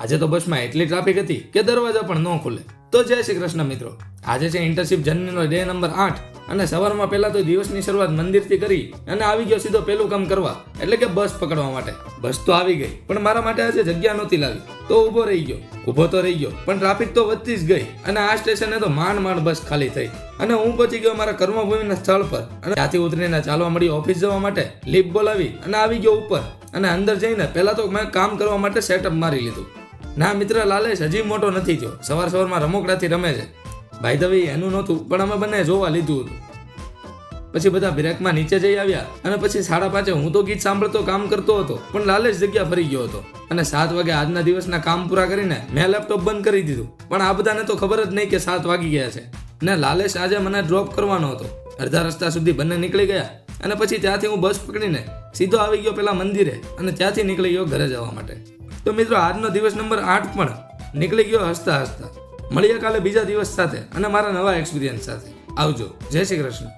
આજે તો બસમાં એટલી ટ્રાફિક હતી કે દરવાજા પણ ન ખુલે. તો જય શ્રી કૃષ્ણ મિત્રો, આજે છે ઇન્ટર્નશિપ જર્નીનો ડે નંબર 8 અને સવારમાં પહેલા તો દિવસની શરૂઆત મંદિરથી કરી અને આવી ગયો સીધો પેલું કામ કરવા, એટલે કે બસ પકડવા માટે. બસ તો આવી ગઈ પણ મારા માટે આજે જગ્યા નહોતી લાવી, તો ઊભો તો રહી ગયો પણ ટ્રાફિક તો વધતી જ ગઈ અને આ સ્ટેશને તો માંડ બસ ખાલી થઈ અને હું પહોંચી ગયો મારા કર્મભૂમિના સ્થળ પર અને ત્યાંથી ઉતરીને ચાલવા મળી ઓફિસ જવા માટે. લિફ્ટ બોલાવી અને આવી ગયો ઉપર અને અંદર જઈને પહેલા તો મેં કામ કરવા માટે સેટઅપ મારી લીધું. ના મિત્ર લાલેશ હજી મોટો નથી થયો, સવારમાં રમકડાથી રમે છે. ભાઈ દવે એનું નહોતું પણ અમે બંને જોવા લીધું હતું. પછી બધા બ્રેકમાં નીચે જઈ આવ્યા અને પછી 5:30 હું તો ગીત સાંભળતો કામ કરતો હતો પણ લાલેશ જગ્યા ફરી ગયો હતો અને 7 વાગે આજના દિવસના કામ પૂરા કરીને મેં લેપટોપ બંધ કરી દીધું. પણ આ બધાને તો ખબર જ નહીં કે 7 વાગી ગયા છે ને લાલેશ આજે મને ડ્રોપ કરવાનો હતો. અડધા રસ્તા સુધી બંને નીકળી ગયા અને પછી ત્યાંથી હું બસ પકડીને સીધો આવી ગયો પેલા મંદિરે અને ત્યાંથી નીકળી ગયો ઘરે જવા માટે. તો મિત્રો આજનો દિવસ નંબર 8 પણ નીકળી ગયો હસતા. મળીએ કાલે બીજા દિવસ સાથે અને મારા નવા એક્સપિરિયન્સ સાથે. આવજો. જય શ્રી કૃષ્ણ.